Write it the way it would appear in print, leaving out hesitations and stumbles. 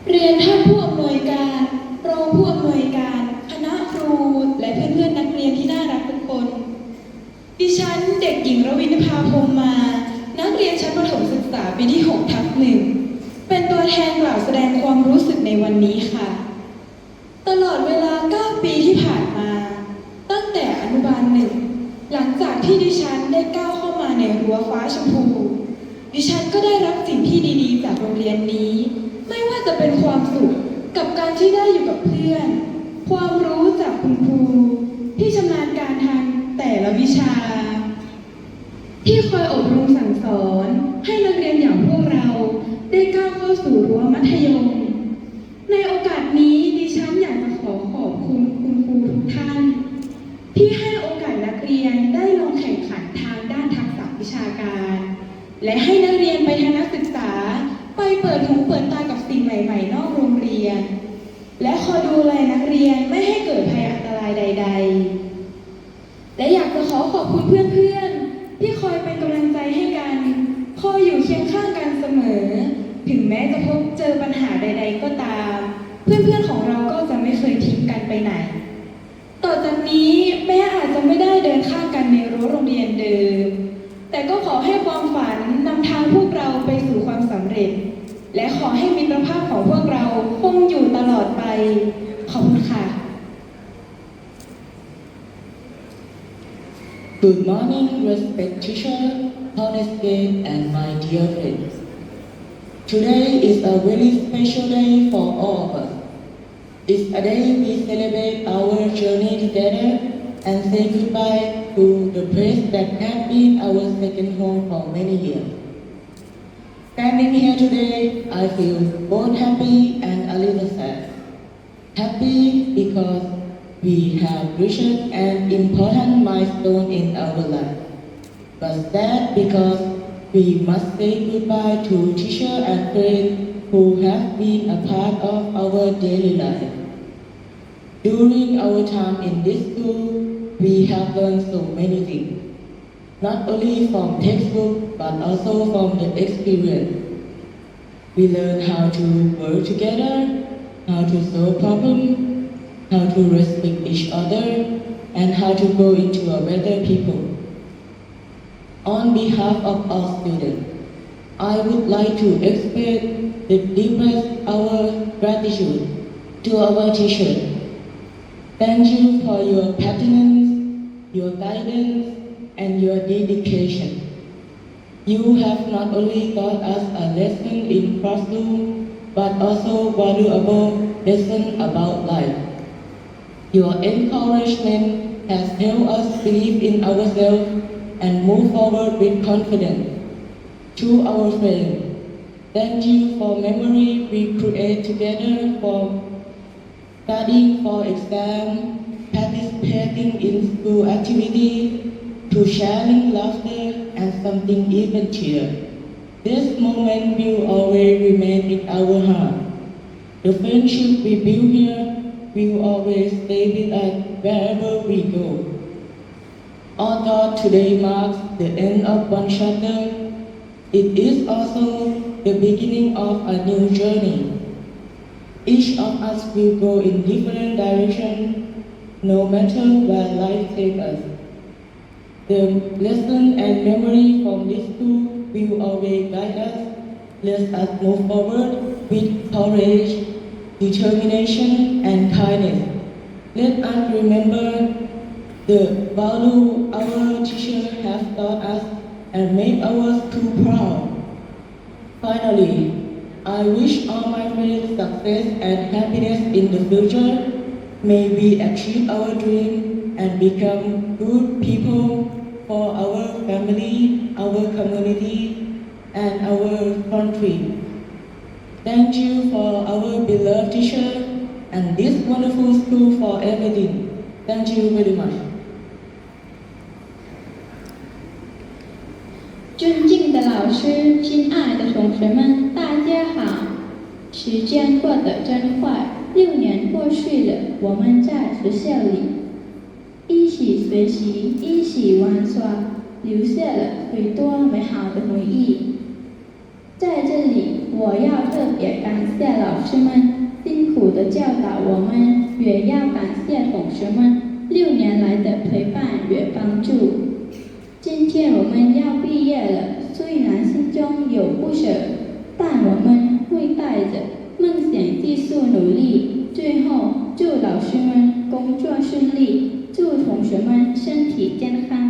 เรียนท่านผู้อำนวยการรองผู้อำนวยการคณะครูและเพื่อนๆนักเรียนที่น่ารักทุกคนดิฉันเด็กหญิงรวินภาพรหมมานักเรียนชั้นประถมศึกษาปีที่6/1เป็นตัวแทนกล่าวแสดงความรู้สึกในวันนี้ค่ะตลอดเวลา9 ปีที่ผ่านมาตั้งแต่อนุบาล1หลังจากที่ดิฉันได้ก้าวเข้ามาในรั้วฟ้าชมพูดิฉันก็ได้รับสิ่งที่ดีๆจากโรงเรียนนี้ไม่ว่าจะเป็นความสุขกับการที่ได้อยู่กับเพื่อนความรู้จากคุณครูที่ชำนาญการทางแต่ละวิชาที่คอยอบรมสั่งสอนให้นักเรียนอย่างพวกเราได้ก้าวเข้าสู่รั้วมัธยมในโอกาสนี้ดิฉันอยากจะขอบคุณคุณครูทุกท่านที่ให้โอกาสนักเรียนได้ลงแข่งขันทางด้านทักษะวิชาการและให้นักเรียนไปทัศนศึกษาไปเปิดหูเปิดตากับสิ่งใหม่ๆนอกโรงเรียนและคอยดูแลนักเรียนไม่ให้เกิดภัยอันตรายใดๆและอยากจะขอบคุณเพื่อนๆที่คอยเป็นกำลังใจให้กันคอยอยู่เคียงข้างกันเสมอถึงแม้จะพบเจอปัญหาใดๆก็ตามเพื่อนๆของเราก็จะไม่เคยทิ้งกันไปไหนต่อจากนี้แม้อาจจะไม่ได้เดินข้างกันในรั้วโรงเรียนเดิมแต่ก็ขอให้ความฝันนำทางพวกเราไปสู่ความสำเร็จและขอให้มิตรภาพของพวกเราคงอยู่ตลอดไปขอบคุณค่ะ Good morning, respected teacher, honest guest, and my dear friends. Today is a very special day for all of us. It's a day we celebrate our journey together and say goodbye to the place that has been our second home for many years. Standing here today, I feel both happy and a little sad. Happy because we have reached an important milestone in our life, but sad because we must say goodbye to teachers and friends who have been a part of our daily life. During our time in this school, we have learned so many things, not only from textbook but also from the experience. We learn how to work together, how to solve problems, how to respect each other, and how to grow into a better people. On behalf of all students, I would like to express the deepest our gratitude to our teachers. Thank you for your patience, your guidance, and your dedication. You have not only taught us a lesson in classroom, but also valuable lesson about life. Your encouragement has helped us believe in ourselves and move forward with confidence. To our friends, thank you for memory we create together, for studying for exam, participating in school activities, to sharing laughter and something even cheer. This moment will always remain in our heart. The friendship we build here will always stay with us wherever we go. Although today marks the end of one chapter, it is also the beginning of a new journey. Each of us will go in different directions, no matter where life takes us. The lesson and memory from this school will always guide us. Let us move forward with courage, determination, and kindness. Let us remember the value our teachers have taught us and make us too proud. Finally, I wish all my friends success and happiness in the future. May we achieve our dream and become good people for our family, our community, and our country. Thank you for our beloved teacher and this wonderful school for everything. Thank you very much. 尊敬的老师，亲爱的同学们，大家好！时间过得真快，6年过去了，我们在学校里一起学习，一起玩耍，留下了许多美好的回忆。在这里，我要特别感谢老老师们辛苦的教导我们，也要感谢同学们6年来的陪伴与帮助。今天我们要毕业了，虽然心中有不舍，但我们会带着梦想继续努力。最后，祝老师们工作顺利，祝同学们身体健康。